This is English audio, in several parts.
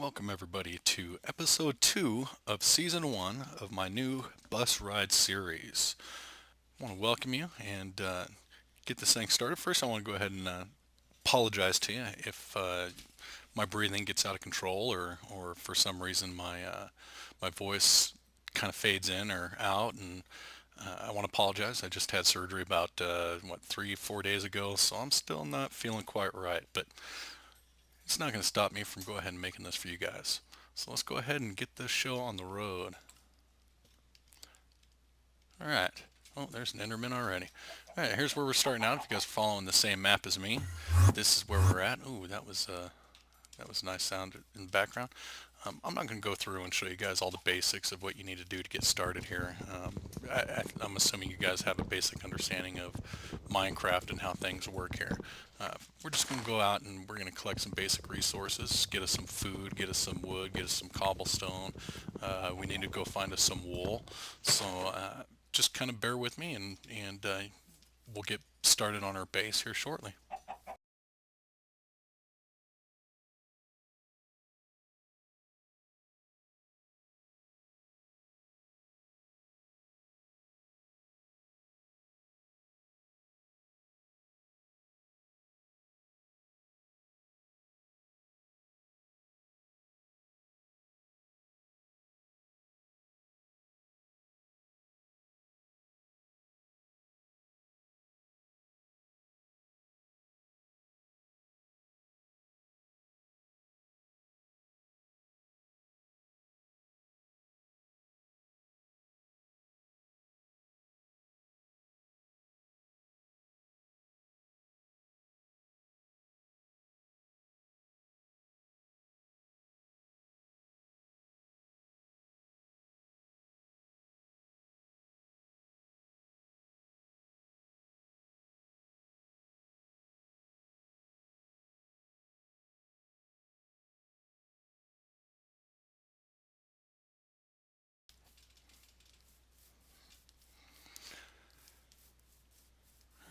Welcome everybody to episode 2 of season 1 of my new bus ride series. I want to welcome you and get this thing started. First I want to go ahead and apologize to you if my breathing gets out of control or for some reason my voice kind of fades in or out, and I want to apologize. I just had surgery about 3-4 days ago, so I'm still not feeling quite right, but it's not going to stop me from go ahead and making this for you guys. So let's go ahead and get this show on the road. All right. Oh, there's an Enderman already. All right, here's where we're starting out. If you guys are following the same map as me, this is where we're at. Ooh, that was a nice sound in the background. I'm not going to go through and show you guys all the basics of what you need to do to get started here. I'm assuming you guys have a basic understanding of Minecraft and how things work here. We're just going to go out and we're going to collect some basic resources, get us some food, get us some wood, get us some cobblestone. We need to go find us some wool. So just kind of bear with me and we'll get started on our base here shortly.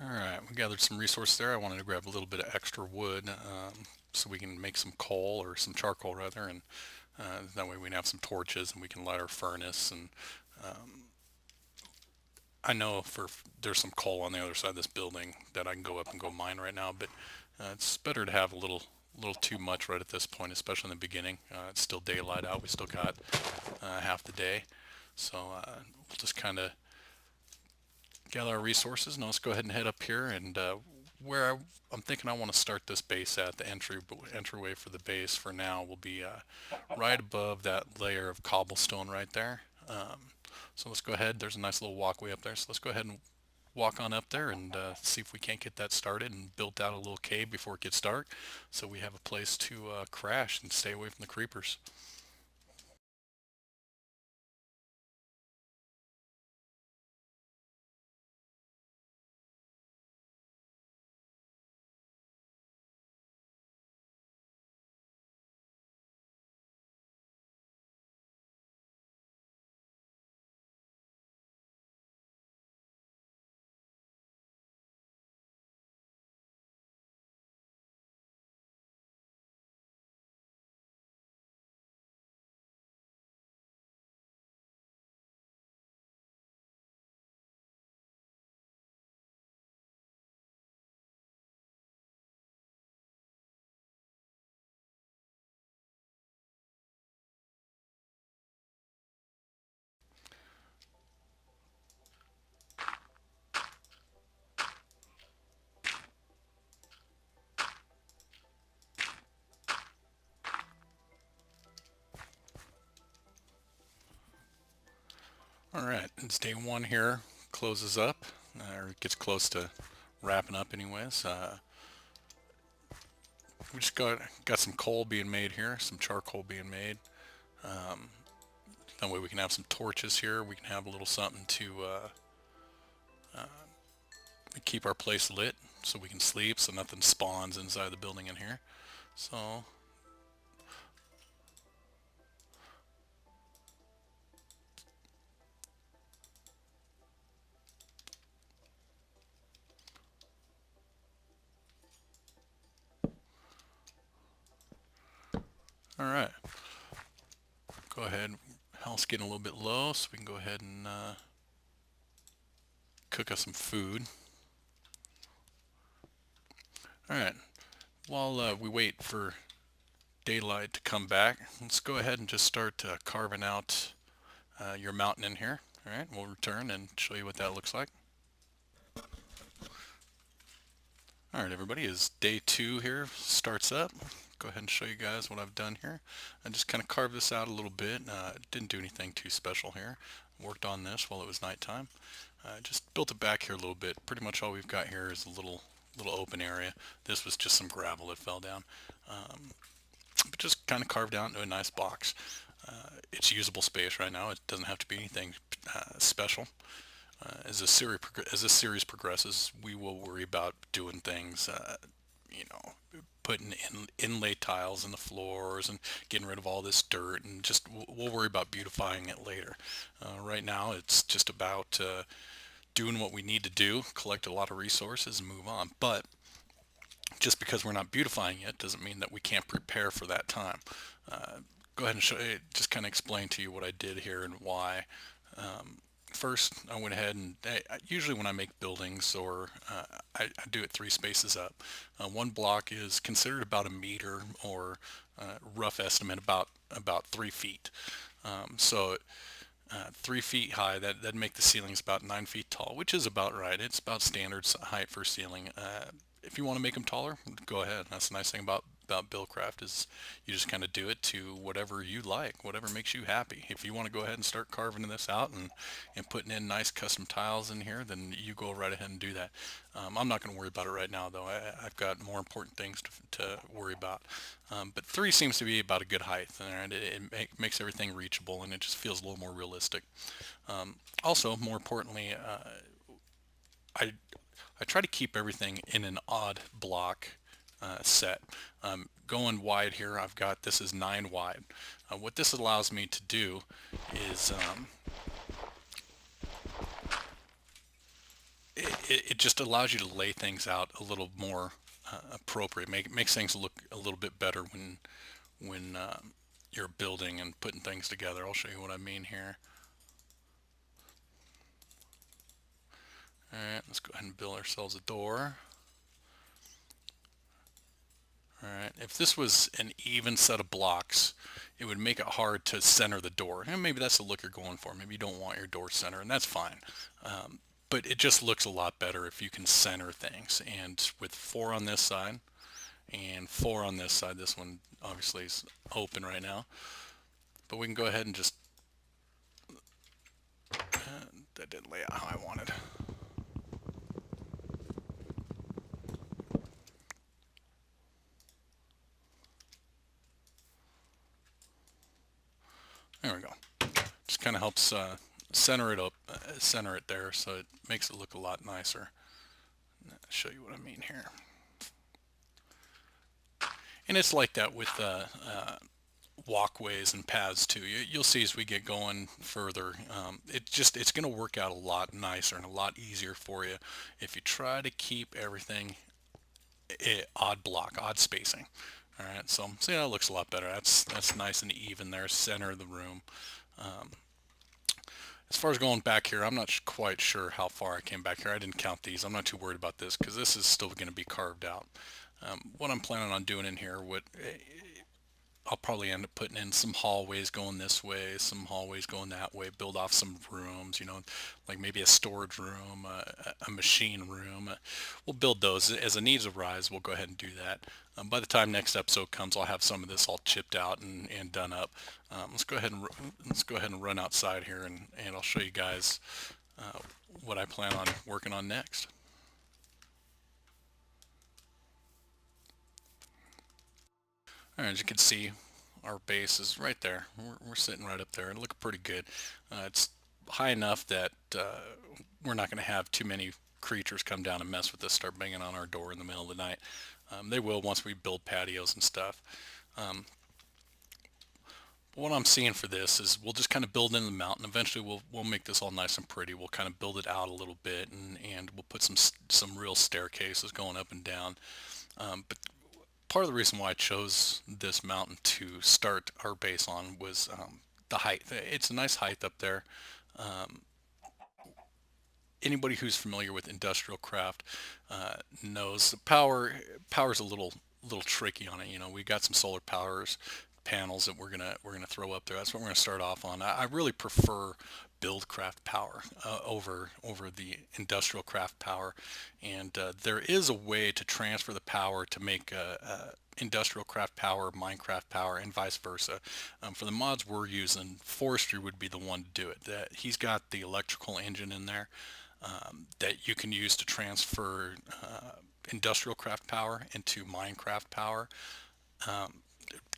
All right, we gathered some resources there. I wanted to grab a little bit of extra wood so we can make some coal, or some charcoal rather, and that way we can have some torches and we can light our furnace. And I know there's some coal on the other side of this building that I can go up and go mine right now, but it's better to have a little too much right at this point, especially in the beginning. It's still daylight out. We still got half the day, so we'll just kind of gather our resources. Now let's go ahead and head up here, and where I'm thinking I want to start this base at, the entryway for the base for now will be right above that layer of cobblestone right there. So let's go ahead. There's a nice little walkway up there. So let's go ahead and walk on up there and see if we can't get that started and built out a little cave before it gets dark, so we have a place to crash and stay away from the creepers. All right, it's day one here, closes up, or gets close to wrapping up anyways. We just got some coal being made here, some charcoal being made. That way we can have some torches here. We can have a little something to keep our place lit so we can sleep, so nothing spawns inside the building in here. So All right, go ahead. Health's getting a little bit low, so we can go ahead and cook us some food. All right, while we wait for daylight to come back, let's go ahead and just start carving out your mountain in here. All right, we'll return and show you what that looks like. All right, everybody, as day 2 here starts up, go ahead and show you guys what I've done here. I just kind of carved this out a little bit. Didn't do anything too special here. Worked on this while it was nighttime. Just built it back here a little bit. Pretty much all we've got here is a little open area. This was just some gravel that fell down. But just kind of carved out into a nice box. It's usable space right now. It doesn't have to be anything special. As this series progresses, we will worry about doing things, putting in inlay tiles in the floors and getting rid of all this dirt, and just we'll worry about beautifying it later. Right now, it's just about doing what we need to do, collect a lot of resources, and move on. But just because we're not beautifying it doesn't mean that we can't prepare for that time. Go ahead and show you, just kind of explain to you what I did here and why. First, I went ahead and usually when I make buildings, or I do it 3 spaces up. One block is considered about a meter, or rough estimate about 3 feet. So 3 feet high, that'd make the ceilings about 9 feet tall, which is about right. It's about standard height for ceiling. If you want to make them taller, go ahead. That's the nice thing about Buildcraft, is you just kind of do it to whatever you like, whatever makes you happy. If you want to go ahead and start carving this out and putting in nice custom tiles in here, then you go right ahead and do that. I'm not going to worry about it right now, though. I've got more important things to worry about. But 3 seems to be about a good height, and it makes everything reachable, and it just feels a little more realistic. Also, more importantly, I try to keep everything in an odd block set. Going wide here, I've got, this is 9 wide. What this allows me to do is it just allows you to lay things out a little more appropriate. Makes things look a little bit better when you're building and putting things together. I'll show you what I mean here. Alright, let's go ahead and build ourselves a door. Alright, if this was an even set of blocks, it would make it hard to center the door. And maybe that's the look you're going for. Maybe you don't want your door center, and that's fine. But it just looks a lot better if you can center things. And with 4 on this side and 4 on this side, this one obviously is open right now. But we can go ahead and just... that didn't lay out how I wanted. There we go. Just kind of helps center it up, center it there, so it makes it look a lot nicer. I'll show you what I mean here. And it's like that with walkways and paths too. You'll see as we get going further, it's going to work out a lot nicer and a lot easier for you if you try to keep everything odd spacing. All right, so see, that looks a lot better. That's nice and even there, center of the room. As far as going back here, I'm not quite sure how far I came back here. I didn't count these. I'm not too worried about this because this is still going to be carved out. What I'm planning on doing in here, I'll probably end up putting in some hallways going this way, some hallways going that way, build off some rooms, like maybe a storage room, a machine room. We'll build those. As the needs arise, we'll go ahead and do that. By the time next episode comes, I'll have some of this all chipped out and done up. Let's go ahead and run outside here, and I'll show you guys what I plan on working on next. All right, as you can see, our base is right there. We're sitting right up there. It looks pretty good. It's high enough that we're not going to have too many creatures come down and mess with us, start banging on our door in the middle of the night. They will once we build patios and stuff. What I'm seeing for this is we'll just kind of build into the mountain. Eventually we'll make this all nice and pretty. We'll kind of build it out a little bit, and we'll put some real staircases going up and down. But part of the reason why I chose this mountain to start our base on was the height. It's a nice height up there. Um, Anybody who's familiar with industrial craft knows the power's a little tricky on it. You know, we got some solar powers panels that we're gonna throw up there. That's what we're gonna start off on. I really prefer Buildcraft power over the industrial craft power, and there is a way to transfer the power to make industrial craft power, Minecraft power, and vice versa. For the mods we're using, Forestry would be the one to do it. That he's got the electrical engine in there that you can use to transfer industrial craft power into Minecraft power.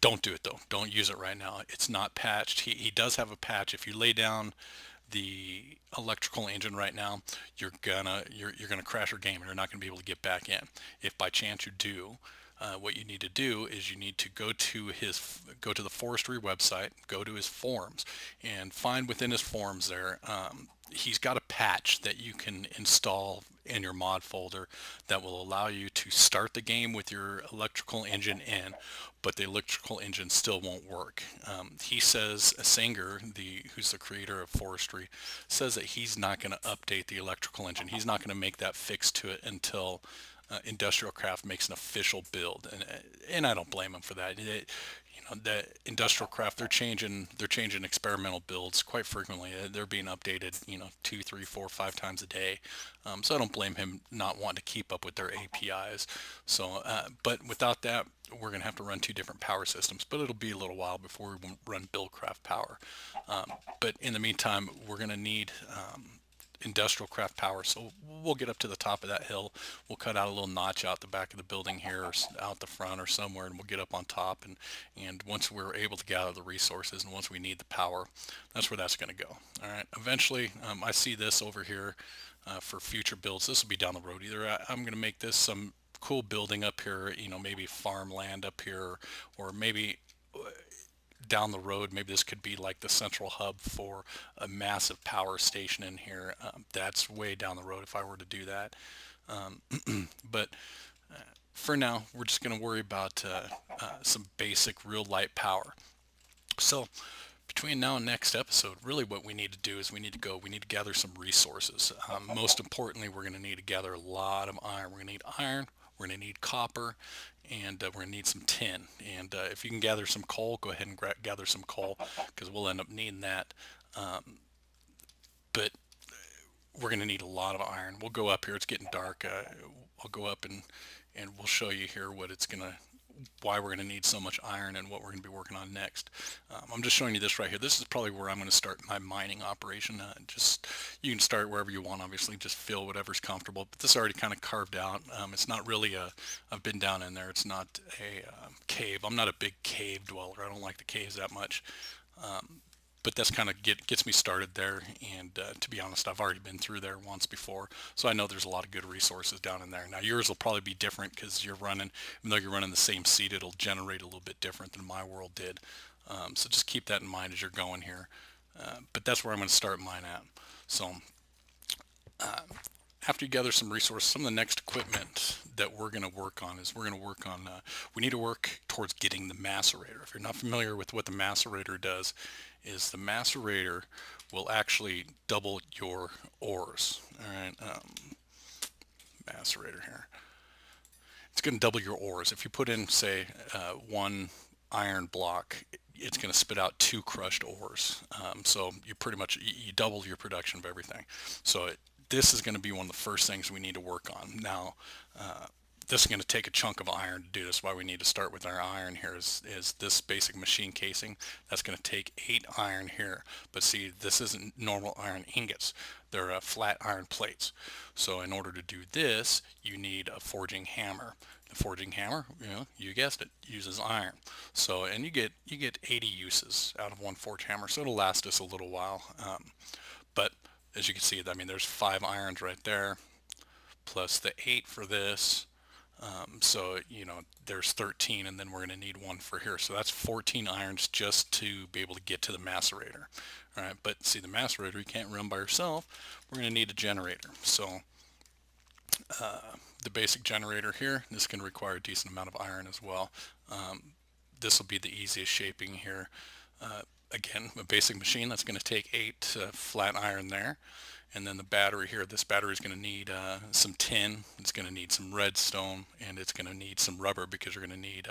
Don't do it though. Don't use it right now. It's not patched. He does have a patch. If you lay down the electrical engine right now, you're gonna crash your game and you're not gonna be able to get back in. If by chance you do, what you need to do is you need to go to the forestry website, go to his forums, and find within his forums there. He's got a patch that you can install in your mod folder that will allow you to start the game with your electrical engine in, but the electrical engine still won't work. He says, Sanger, who's the creator of Forestry, says that he's not going to update the electrical engine. He's not going to make that fix to it until Industrial Craft makes an official build, and I don't blame him for that. The Industrial Craft, they're changing experimental builds quite frequently. They're being updated, 2, 3, 4, 5 times a day. So I don't blame him not wanting to keep up with their APIs. So, but without that, we're gonna have to run two different power systems. But it'll be a little while before we run Buildcraft power. But in the meantime, we're gonna need industrial craft power, so we'll get up to the top of that hill. We'll cut out a little notch out the back of the building here, or out the front or somewhere, and we'll get up on top, and once we're able to gather the resources and once we need the power, that's where that's going to go. All right, eventually I see this over here for future builds. This will be down the road. Either I'm going to make this some cool building up here, maybe farmland up here, or maybe down the road, maybe this could be like the central hub for a massive power station in here. That's way down the road if I were to do that. But for now, we're just going to worry about some basic real light power. So between now and next episode, really what we need to do is we need to gather some resources. Most importantly, we're going to need to gather a lot of iron. We're going to need iron, we're going to need copper, and we're going to need some tin. And if you can gather some coal, go ahead and gather some coal, because we'll end up needing that. But we're going to need a lot of iron. We'll go up here. It's getting dark. I'll go up and we'll show you here why we're going to need so much iron and what we're going to be working on next. I'm just showing you this right here. This is probably where I'm going to start my mining operation. You can start wherever you want, obviously, just fill whatever's comfortable. But this is already kind of carved out. It's not really I've been down in there. It's not a cave. I'm not a big cave dweller. I don't like the caves that much. But that's kind of gets me started there, and to be honest, I've already been through there once before, so I know there's a lot of good resources down in there. Now yours will probably be different because even though you're running the same seed, it'll generate a little bit different than my world did. So just keep that in mind as you're going here. But that's where I'm going to start mine at. So after you gather some resources, some of the next equipment that we're going to work on we need to work towards getting the Macerator. If you're not familiar with what the Macerator does, is the Macerator will actually double your ores. All right, Macerator here. It's going to double your ores. If you put in, say, 1 iron block, it's going to spit out 2 crushed ores. So you pretty much you double your production of everything. So this is going to be one of the first things we need to work on. Now, this is going to take a chunk of iron to do this. Why we need to start with our iron here is this basic machine casing. That's going to take 8 iron here. But see, this isn't normal iron ingots. They're flat iron plates. So in order to do this, you need a forging hammer. The forging hammer, you guessed it, uses iron. So, and you get 80 uses out of one forged hammer. So it'll last us a little while. But as you can see, I mean, there's 5 irons right there, plus the 8 for this. So, there's 13, and then we're going to need 1 for here. So that's 14 irons just to be able to get to the Macerator. All right, but see, the Macerator you can't run by yourself. We're going to need a generator. So the basic generator here. This can require a decent amount of iron as well. This will be the easiest shaping here. Again, a basic machine that's going to take 8 flat iron there. And then the battery here, this battery is going to need some tin, it's going to need some redstone, and it's going to need some rubber because you're going to need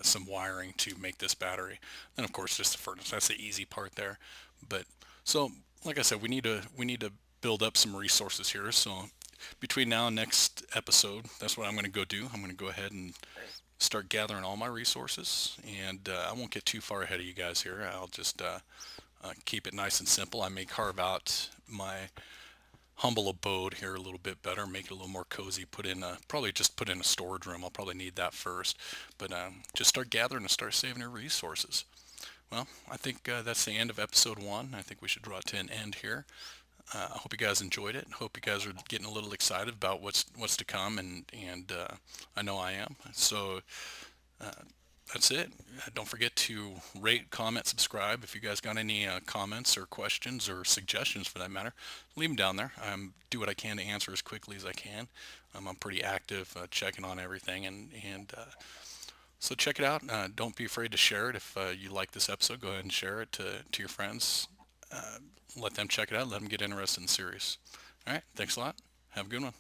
some wiring to make this battery. And of course, just the furnace. That's the easy part there. But so, like I said, we need to build up some resources here. So between now and next episode, that's what I'm going to go do. I'm going to go ahead and start gathering all my resources, and I won't get too far ahead of you guys here. I'll just keep it nice and simple. I may carve out my humble abode here a little bit better, make it a little more cozy, probably just put in a storage room. I'll probably need that first, but just start gathering and start saving your resources. Well, I think that's the end of episode 1. I think we should draw it to an end here. I hope you guys enjoyed it. Hope you guys are getting a little excited about what's to come, and I know I am. So that's it. Don't forget to rate, comment, subscribe. If you guys got any comments or questions or suggestions for that matter, leave them down there. Do what I can to answer as quickly as I can. I'm pretty active, checking on everything, and so check it out. Don't be afraid to share it. If you like this episode, go ahead and share it to your friends. Let them check it out. Let them get interested in the series. All right. Thanks a lot. Have a good one.